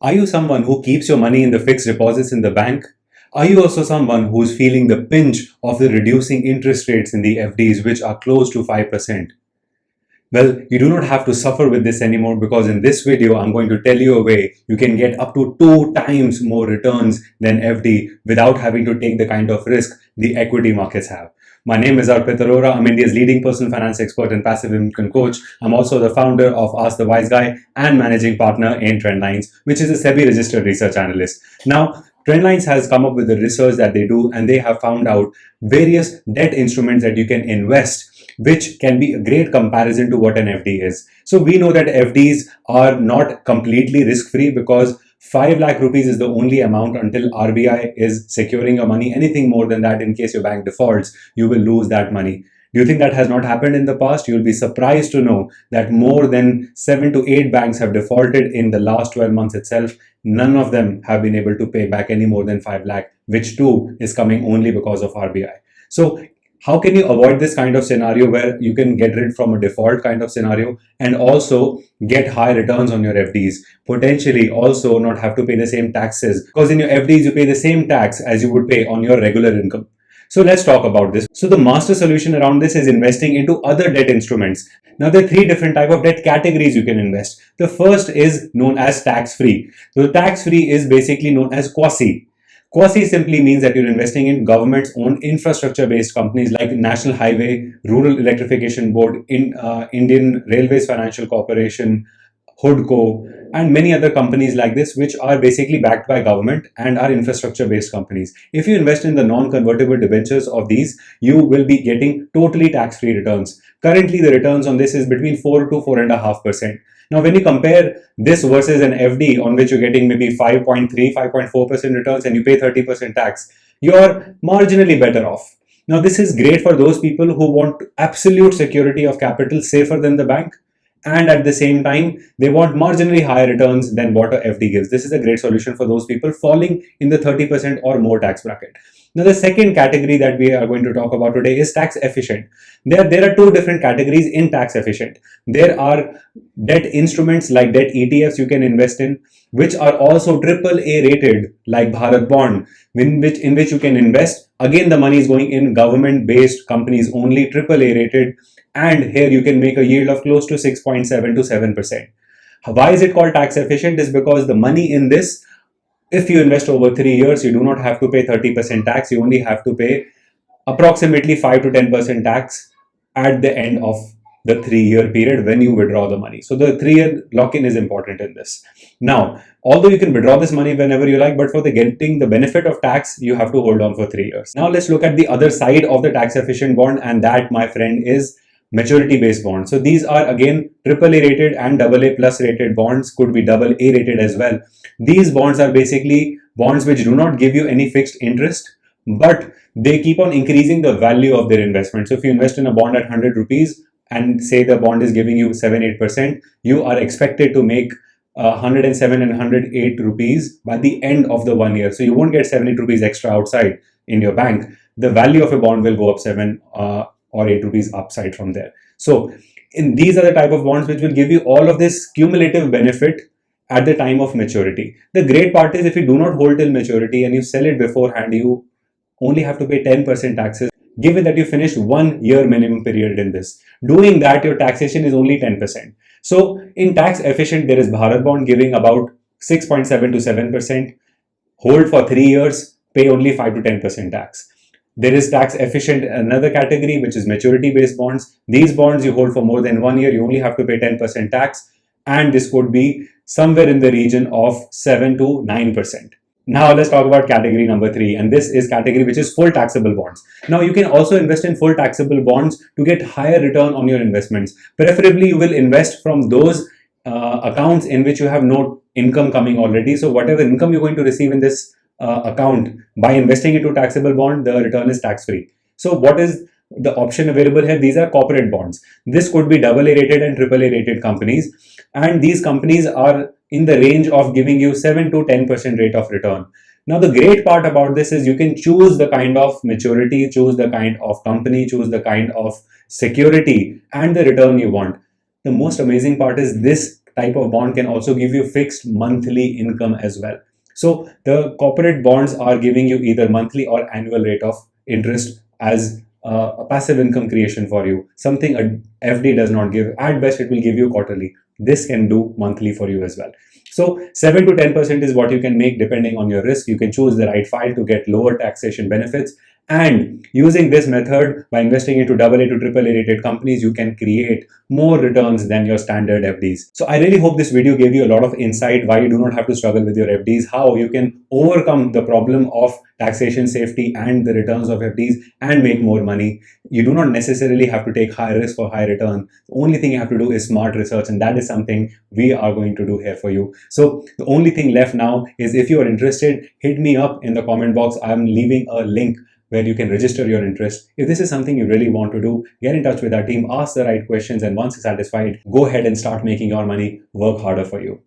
Are you someone who keeps your money in the fixed deposits in the bank? Are you also someone who's feeling the pinch of the reducing interest rates in the FDs, which are close to 5%? Well, you do not have to suffer with this anymore, because in this video, I'm going to tell you a way you can get up to 2 times more returns than FD without having to take the kind of risk the equity markets have. My name is Arpit Arora. I'm India's leading personal finance expert and passive income coach. I'm also the founder of Ask the Wise Guy and managing partner in TrendlineZ, which is a SEBI registered research analyst. Now, TrendlineZ has come up with the research that they do, and they have found out various debt instruments that you can invest, which can be a great comparison to what an FD is. So we know that FDs are not completely risk-free, because 5 lakh rupees is the only amount until RBI is securing your money. Anything more than that, in case your bank defaults, you will lose that money. Do you think that has not happened in the past? You'll be surprised to know that more than 7 to 8 banks have defaulted in the last 12 months itself. None of them have been able to pay back any more than 5 lakh, which too is coming only because of RBI. So how can you avoid this kind of scenario where you can get rid from a default kind of scenario and also get high returns on your FDs? Potentially also not have to pay the same taxes, because in your FDs you pay the same tax as you would pay on your regular income. So let's talk about this. So the master solution around this is investing into other debt instruments. Now there are 3 different types of debt categories you can invest. The first is known as tax-free. So tax-free is basically known as quasi. Quasi simply means that you're investing in government's own infrastructure-based companies like National Highway, Rural Electrification Board, Indian Railways Financial Corporation, HUDCO, and many other companies like this, which are basically backed by government and are infrastructure-based companies. If you invest in the non-convertible debentures of these, you will be getting totally tax-free returns. Currently, the returns on this is between 4 to 4.5%. Now, when you compare this versus an FD on which you're getting maybe 5.3, 5.4% returns and you pay 30% tax, you're marginally better off. Now, this is great for those people who want absolute security of capital, safer than the bank, and at the same time, they want marginally higher returns than what a FD gives. This is a great solution for those people falling in the 30% or more tax bracket. Now, the second category that we are going to talk about today is tax efficient. There are 2 different categories in tax efficient. There are debt instruments like debt ETFs you can invest in, which are also AAA rated, like Bharat Bond, in which you can invest. Again, the money is going in government-based companies only, AAA rated, and here you can make a yield of close to 6.7 to 7%. Why is it called tax efficient? Is because the money in this, if you invest over 3 years, you do not have to pay 30% tax. You only have to pay approximately 5 to 10% tax at the end of the 3-year period when you withdraw the money. So the 3-year lock-in is important in this. Now, although you can withdraw this money whenever you like, but for getting the benefit of tax, you have to hold on for 3 years. Now let's look at the other side of the tax efficient bond, and that, my friend, is maturity-based bonds. So these are again AAA rated and AA plus rated bonds, could be AA rated as well. These bonds are basically bonds which do not give you any fixed interest, but they keep on increasing the value of their investment. So if you invest in a bond at 100 rupees and say the bond is giving you 7-8%, you are expected to make 107 and 108 rupees by the end of the 1 year. So you won't get 78 rupees extra outside in your bank. The value of a bond will go up 7 or 8 rupees upside from there. So these are the type of bonds which will give you all of this cumulative benefit at the time of maturity. The great part is if you do not hold till maturity and you sell it beforehand, you only have to pay 10% taxes, given that you finished 1 year minimum period in this. Doing that, your taxation is only 10%. So in tax efficient, there is Bharat Bond giving about 6.7 to 7%. Hold for 3 years, pay only 5 to 10% tax. There is tax efficient, another category, which is maturity based bonds. These bonds you hold for more than 1 year, you only have to pay 10% tax, and this could be somewhere in the region of 7 to 9%. Now let's talk about category number 3, and this is category which is full taxable bonds. Now you can also invest in full taxable bonds to get higher return on your investments. Preferably you will invest from those accounts in which you have no income coming already. So whatever income you're going to receive in this account by investing into taxable bond, the return is tax free. So what is the option available here? These are corporate bonds. This could be AA rated and AAA rated companies, and these companies are in the range of giving you 7 to 10% rate of return. Now the great part about this is you can choose the kind of maturity, choose the kind of company, choose the kind of security and the return you want. The most amazing part is this type of bond can also give you fixed monthly income as well. So the corporate bonds are giving you either monthly or annual rate of interest as a passive income creation for you, something a FD does not give. At best, it will give you quarterly. This can do monthly for you as well. So 7 to 10% is what you can make depending on your risk. You can choose the right file to get lower taxation benefits. And using this method, by investing into AA to AAA rated companies, you can create more returns than your standard FDs. So I really hope this video gave you a lot of insight why you do not have to struggle with your FDs, how you can overcome the problem of taxation safety and the returns of FDs and make more money. You do not necessarily have to take high risk for high return. The only thing you have to do is smart research, and that is something we are going to do here for you. So the only thing left now is, if you are interested, hit me up in the comment box. I'm leaving a link where you can register your interest. If this is something you really want to do, get in touch with our team, ask the right questions, and once you're satisfied, go ahead and start making your money work harder for you.